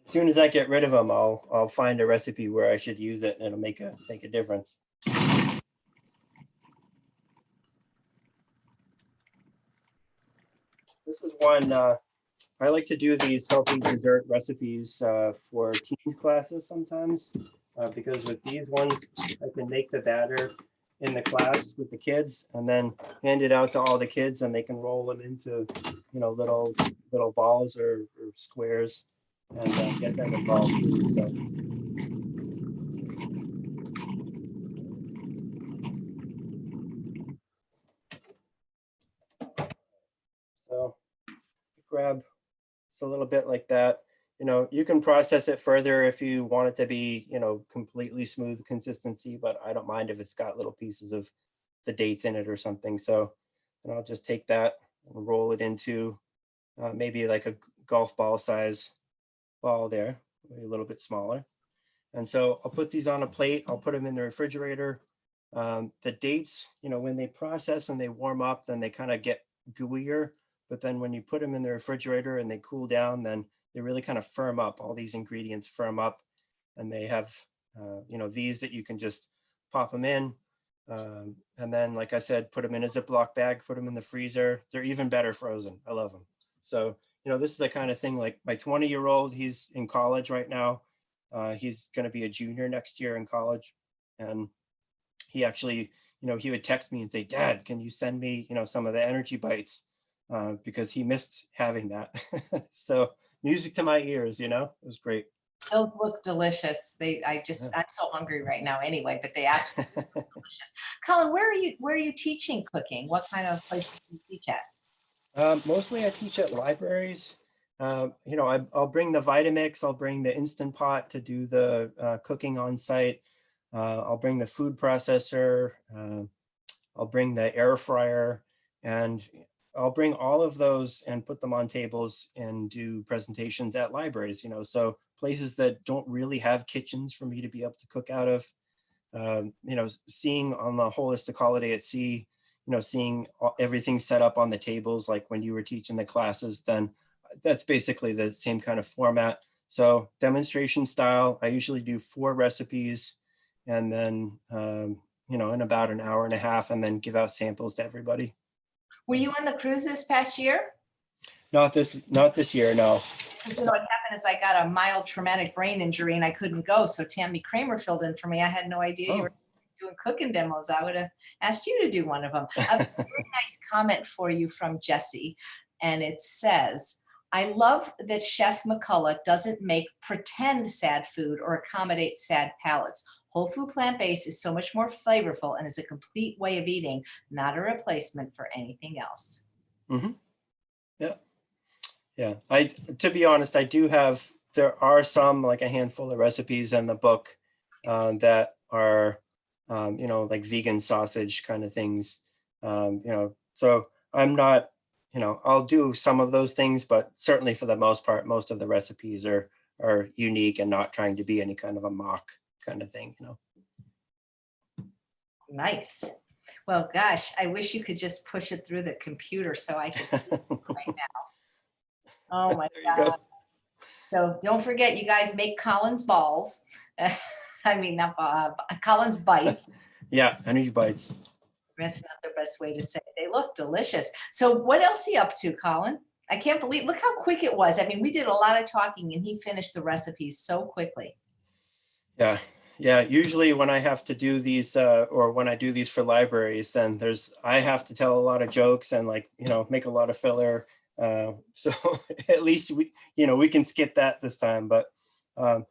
as soon as I get rid of them, I'll find a recipe where I should use it and it'll make a difference. This is one, I like to do these healthy dessert recipes for teens classes sometimes, because with these ones, I can make the batter in the class with the kids and then hand it out to all the kids and they can roll them into, little balls or squares and get them involved too. So grab just a little bit like that. You can process it further if you want it to be, completely smooth consistency, but I don't mind if it's got little pieces of the dates in it or something. So, I'll just take that and roll it into maybe like a golf ball size ball there, maybe a little bit smaller. And so I'll put these on a plate. I'll put them in the refrigerator. The dates, when they process and they warm up, then they kind of get gooier. But then when you put them in the refrigerator and they cool down, then they really kind of firm up. All these ingredients firm up and they have, these that you can just pop them in. And then, like I said, put them in a Ziploc bag, put them in the freezer. They're even better frozen. I love them. So, this is the kind of thing like my 20-year-old, he's in college right now. He's going to be a junior next year in college. And he actually, he would text me and say, Dad, can you send me, some of the energy bites? Because he missed having that. So music to my ears, it was great. Those look delicious. I'm so hungry right now anyway, but they actually look delicious. Colin, where are you teaching cooking? What kind of places do you teach at? Mostly I teach at libraries. I'll bring the Vitamix, I'll bring the Instant Pot to do the cooking on site. I'll bring the food processor. I'll bring the air fryer, and I'll bring all of those and put them on tables and do presentations at libraries, so places that don't really have kitchens for me to be able to cook out of. Seeing on the holistic holiday at sea, seeing everything set up on the tables, like when you were teaching the classes, then that's basically the same kind of format. So demonstration style, I usually do 4 recipes and then, in about an hour and a half, and then give out samples to everybody. Were you on the cruise this past year? Not this year, no. What happened is I got a mild traumatic brain injury and I couldn't go. So Tammy Kramer filled in for me. I had no idea you were doing cooking demos. I would have asked you to do one of them. A very nice comment for you from Jessie. And it says, I love that Chef McCullough doesn't make pretend sad food or accommodate sad palates. Whole food plant-based is so much more flavorful and is a complete way of eating, not a replacement for anything else. Mm-hmm. Yeah. To be honest, there are some, like a handful of recipes in the book that are, like vegan sausage kind of things. So I'm not, I'll do some of those things, but certainly for the most part, most of the recipes are unique and not trying to be any kind of a mock kind of thing, Nice. Well, gosh, I wish you could just push it through the computer so I could see it right now. Oh my God. So don't forget, you guys make Colin's balls. I mean, not Colin's bites. Yeah, energy bites. That's not the best way to say it. They look delicious. So what else are you up to, Colin? I can't believe, look how quick it was. I mean, we did a lot of talking and he finished the recipes so quickly. Yeah. Usually when I have to do these or when I do these for libraries, then I have to tell a lot of jokes and make a lot of filler. So at least we can skip that this time. But, I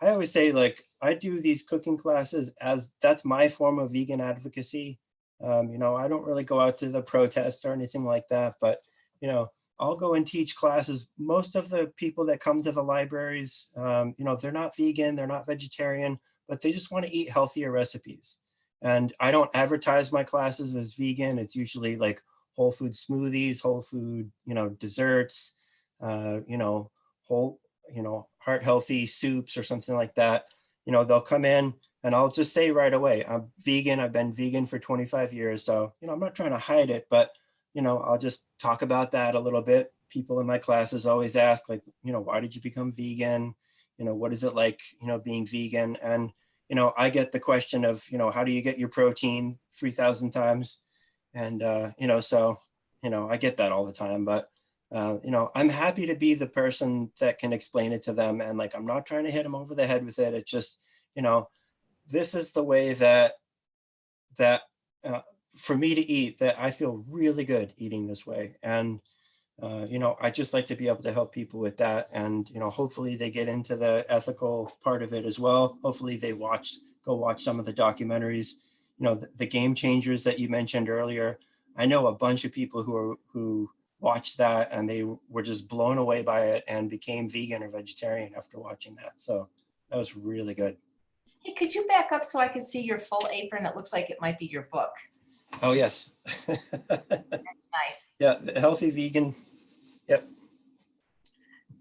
always say, I do these cooking classes as that's my form of vegan advocacy. I don't really go out to the protests or anything like that, but, I'll go and teach classes. Most of the people that come to the libraries, they're not vegan, they're not vegetarian, but they just want to eat healthier recipes. And I don't advertise my classes as vegan. It's usually like whole food smoothies, whole food, desserts, whole, heart healthy soups or something like that. They'll come in and I'll just say right away, I'm vegan. I've been vegan for 25 years. So, I'm not trying to hide it, but, I'll just talk about that a little bit. people in my classes always ask, like, why did you become vegan? What is it like, being vegan? And, I get the question of, how do you get your protein 3,000 times? And, so, I get that all the time, but, I'm happy to be the person that can explain it to them. And like, I'm not trying to hit them over the head with it. It's just, this is the way that uh, for me to eat, that I feel really good eating this way. And, I just like to be able to help people with that. And, hopefully they get into the ethical part of it as well. Hopefully they go watch some of the documentaries, the game changers that you mentioned earlier. I know a bunch of people who watched that and they were just blown away by it and became vegan or vegetarian after watching that. So that was really good. Hey, could you back up so I can see your full apron? It looks like it might be your book. Oh, yes. That's nice. Yeah, the healthy vegan. Yep.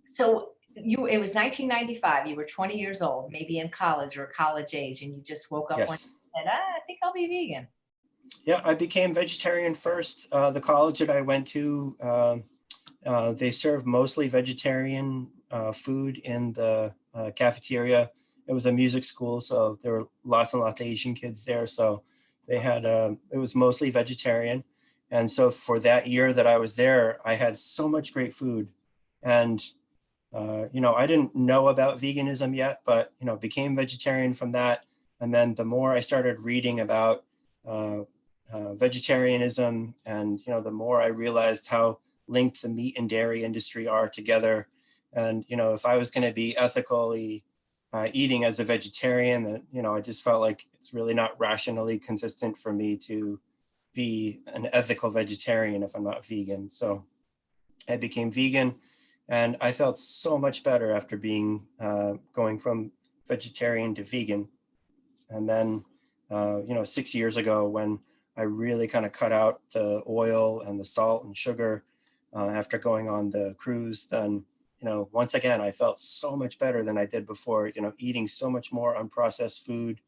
So it was 1995. You were 20 years old, maybe in college or college age, and you just woke up one Yes. day and said, I think I'll be vegan. Yeah, I became vegetarian first. The college that I went to, they served mostly vegetarian food in the cafeteria. It was a music school, so there were lots and lots of Asian kids there. So they had, it was mostly vegetarian. And so for that year that I was there, I had so much great food. And, I didn't know about veganism yet, but, became vegetarian from that. And then the more I started reading about vegetarianism and, the more I realized how linked the meat and dairy industry are together. And, if I was going to be ethically eating as a vegetarian, then, I just felt like it's really not rationally consistent for me to be an ethical vegetarian if I'm not vegan. So I became vegan and I felt so much better after going from vegetarian to vegan. And then, 6 years ago when I really kind of cut out the oil and the salt and sugar after going on the cruise, then, once again, I felt so much better than I did before, eating so much more unprocessed food,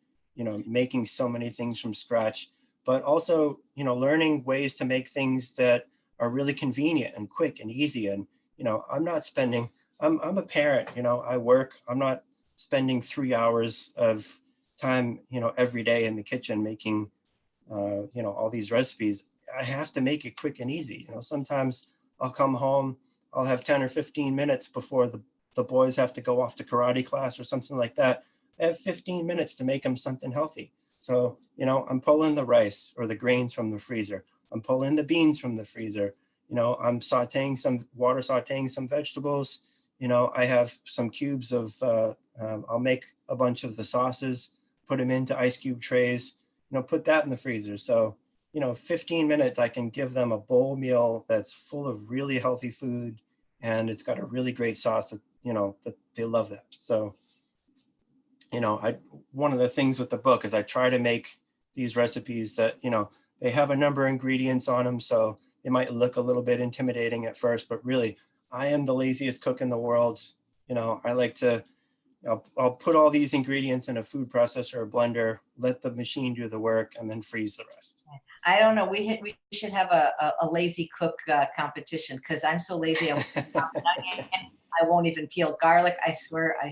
making so many things from scratch, but also, learning ways to make things that are really convenient and quick and easy. And, I'm a parent, I work, I'm not spending 3 hours of time, every day in the kitchen making, all these recipes. I have to make it quick and easy. Sometimes I'll come home, I'll have 10 or 15 minutes before the boys have to go off to karate class or something like that. I have 15 minutes to make them something healthy. So, I'm pulling the rice or the grains from the freezer. I'm pulling the beans from the freezer. I'm sauteing some vegetables. I have some cubes of, I'll make a bunch of the sauces, put them into ice cube trays, put that in the freezer. So, 15 minutes, I can give them a bowl meal that's full of really healthy food. And it's got a really great sauce that, that they love that. So, one of the things with the book is I try to make these recipes that, they have a number of ingredients on them. So they might look a little bit intimidating at first, but really I am the laziest cook in the world. I like to, I'll put all these ingredients in a food processor or blender, let the machine do the work, and then freeze the rest. I don't know. We should have a lazy cook competition because I'm so lazy. I won't even peel garlic. I swear you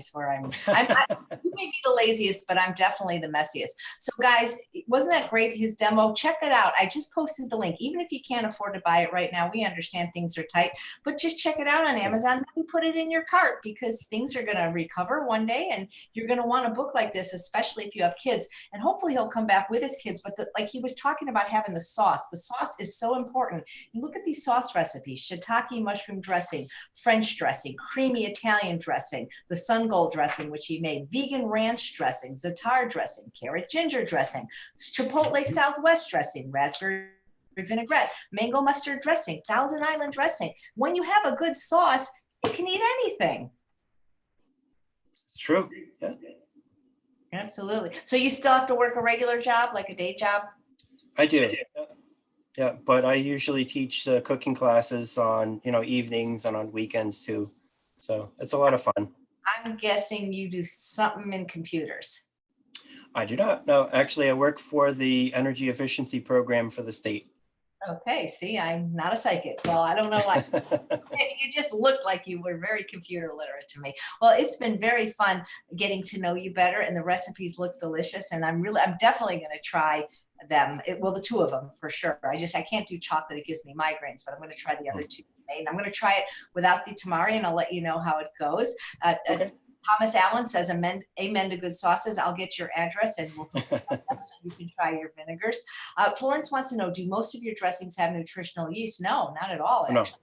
may be the laziest, but I'm definitely the messiest. So guys, wasn't that great, his demo? Check it out. I just posted the link. Even if you can't afford to buy it right now, we understand things are tight, but just check it out on Amazon and put it in your cart because things are going to recover one day and you're going to want a book like this, especially if you have kids. And hopefully he'll come back with his kids. But like he was talking about having the sauce is so important. And look at these sauce recipes: shiitake mushroom dressing, French dressing, creamy Italian dressing, the sun gold dressing, which he made, vegan ranch dressing, za'atar dressing, carrot ginger dressing, chipotle southwest dressing, raspberry vinaigrette, mango mustard dressing, Thousand Island dressing. When you have a good sauce, you can eat anything. It's true. Yeah. Absolutely. So you still have to work a regular job, like a day job? I do. Yeah, but I usually teach cooking classes on, evenings and on weekends too. So it's a lot of fun. I'm guessing you do something in computers. I do not. No, actually, I work for the energy efficiency program for the state. Okay, see, I'm not a psychic. Well, I don't know why. You just looked like you were very computer literate to me. Well, it's been very fun getting to know you better, and the recipes look delicious. And I'm definitely going to try them. Well, the two of them for sure. I can't do chocolate; it gives me migraines. But I'm going to try the other two you made. And I'm going to try it without the tamari, and I'll let you know how it goes. Okay. Thomas Allen says, amen to good sauces. I'll get your address and we'll hook you up so you can try your vinegars. Florence wants to know, do most of your dressings have nutritional yeast? No, not at all, No, actually.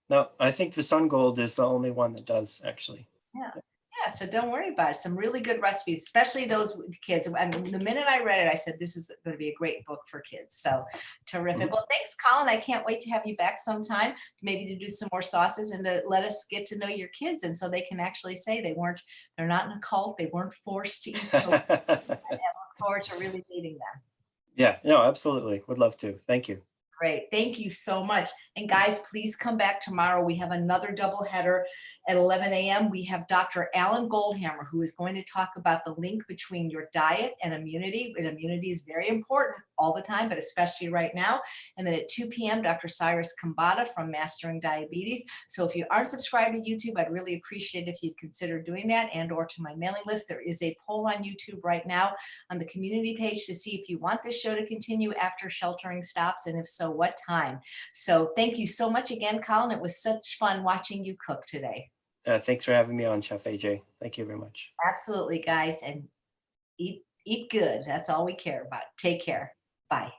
no, I think the Sun Gold is the only one that does, actually. Yeah. Yeah, so don't worry about it. Some really good recipes, especially those with kids. I mean, the minute I read it, I said, this is going to be a great book for kids. So terrific. Well, thanks, Colin. I can't wait to have you back sometime, maybe to do some more sauces and to let us get to know your kids. And so they can actually say they're not in a cult. They weren't forced to eat. I look forward to really meeting them. Yeah, no, absolutely. Would love to. Thank you. Great. Thank you so much. And guys, please come back tomorrow. We have another double header at 11 a.m. We have Dr. Alan Goldhammer, who is going to talk about the link between your diet and immunity. And immunity is very important all the time, but especially right now. And then at 2 p.m., Dr. Cyrus Kambata from Mastering Diabetes. So if you aren't subscribed to YouTube, I'd really appreciate if you'd consider doing that, and or to my mailing list. There is a poll on YouTube right now on the community page to see if you want this show to continue after sheltering stops, and if so, what time. So thank you so much again, Colin. It was such fun watching you cook today. Thanks for having me on, Chef AJ. Thank you very much. Absolutely, guys. And eat good. That's all we care about. Take care. Bye.